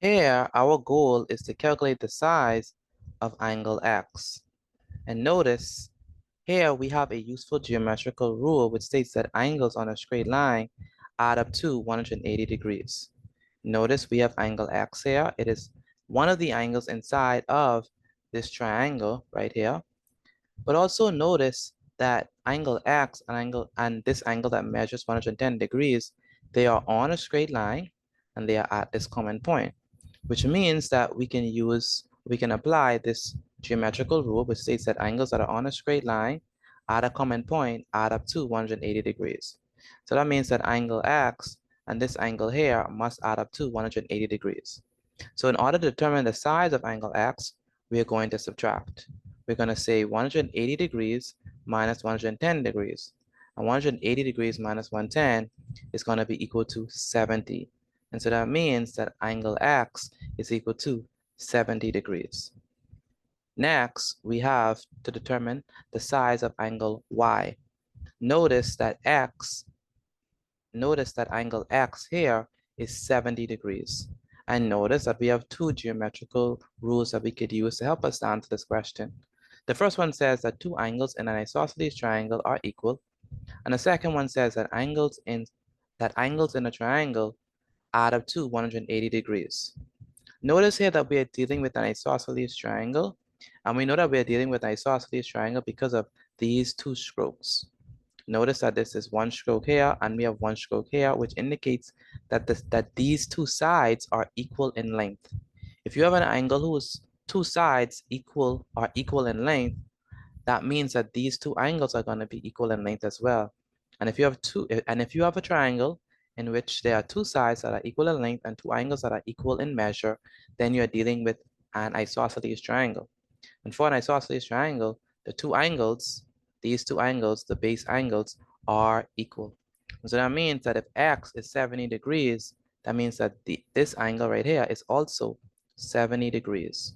Here, our goal is to calculate the size of angle X. And notice, here we have a useful geometrical rule which states that angles on a straight line add up to 180 degrees. Notice we have angle X here. It is one of the angles inside of this triangle right here. But also notice that angle X and this angle that measures 110 degrees, they are on a straight line and they are at this common point, which means that we can apply this geometrical rule which states that angles that are on a straight line at a common point add up to 180 degrees. So that means that angle X and this angle here must add up to 180 degrees. So in order to determine the size of angle X, we are going to subtract. We're going to say 180 degrees minus 110 degrees. And 180 degrees minus 110 is going to be equal to 70. And so that means that angle X is equal to 70 degrees. Next, we have to determine the size of angle Y. Notice that angle X here is 70 degrees. And notice that we have two geometrical rules that we could use to help us answer this question. The first one says that two angles in an isosceles triangle are equal. And the second one says that angles in a triangle add up to 180 degrees. Notice here that we are dealing with an isosceles triangle. And we know that we are dealing with an isosceles triangle because of these two strokes. Notice that this is one stroke here and we have one stroke here, which indicates that these two sides are equal in length. If you have an angle whose two sides are equal in length, that means that these two angles are going to be equal in length as well. And if you have a triangle in which there are two sides that are equal in length and two angles that are equal in measure, then you're dealing with an isosceles triangle. And for an isosceles triangle, these two angles, the base angles, are equal. And so that means that if X is 70 degrees, that means that this angle right here is also 70 degrees.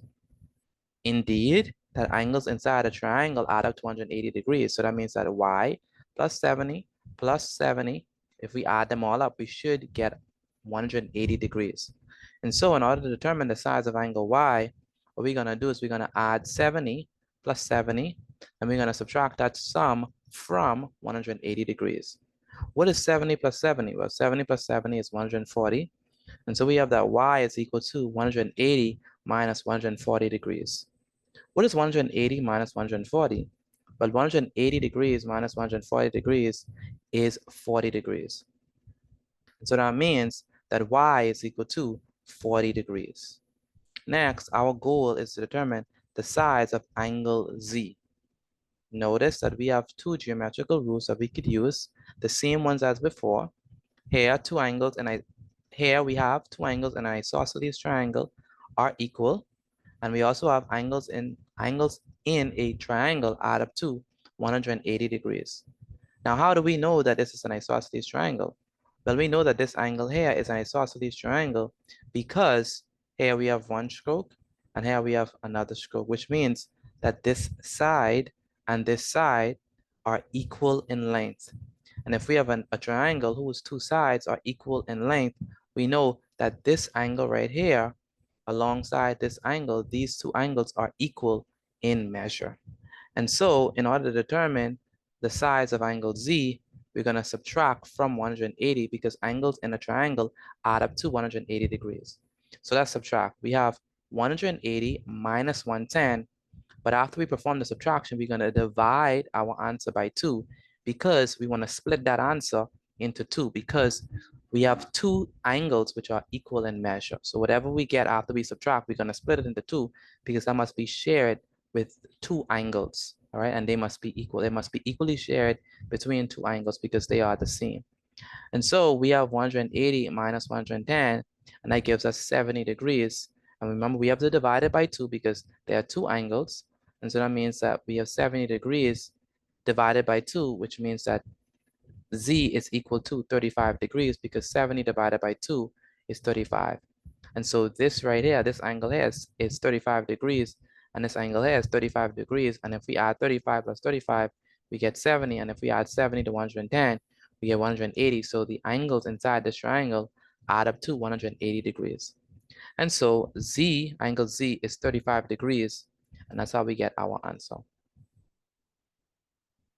Indeed, that angles inside a triangle add up to 180 degrees. So that means that Y plus 70 plus 70, if we add them all up, we should get 180 degrees. And so in order to determine the size of angle Y, what we're going to do is we're going to add 70 plus 70, and we're going to subtract that sum from 180 degrees. What is 70 plus 70? Well, 70 plus 70 is 140. And so we have that Y is equal to 180 minus 140 degrees. What is 180 minus 140? Well, 180 degrees minus 140 degrees is 40 degrees. So that means that Y is equal to 40 degrees. Next, our goal is to determine the size of angle Z. Notice that we have two geometrical rules that we could use, the same ones as before. Here we have two angles in an isosceles triangle are equal, and we also have angles in a triangle add up to 180 degrees. Now, how do we know that this is an isosceles triangle? Well, we know that this angle here is an isosceles triangle because here we have one stroke and here we have another stroke, which means that this side and this side are equal in length. And if we have a triangle whose two sides are equal in length, we know that this angle right here alongside this angle, these two angles are equal in measure. And so in order to determine the size of angle Z, we're going to subtract from 180 because angles in a triangle add up to 180 degrees. So let's subtract. We have 180 minus 110, but after we perform the subtraction, we're going to divide our answer by 2 because we want to split that answer into 2 because we have two angles which are equal in measure. So whatever we get after we subtract, we're going to split it into 2 because that must be shared with two angles, all right? And they must be equal. They must be equally shared between two angles because they are the same. And so we have 180 minus 110, and that gives us 70 degrees. And remember, we have to divide it by 2 because there are two angles. And so that means that we have 70 degrees divided by 2, which means that Z is equal to 35 degrees because 70 divided by 2 is 35. And so this right here, this angle here is 35 degrees, and this angle here is 35 degrees. And if we add 35 plus 35, we get 70. And if we add 70 to 110, we get 180. So the angles inside this triangle add up to 180 degrees. And so Z, angle Z is 35 degrees, and that's how we get our answer.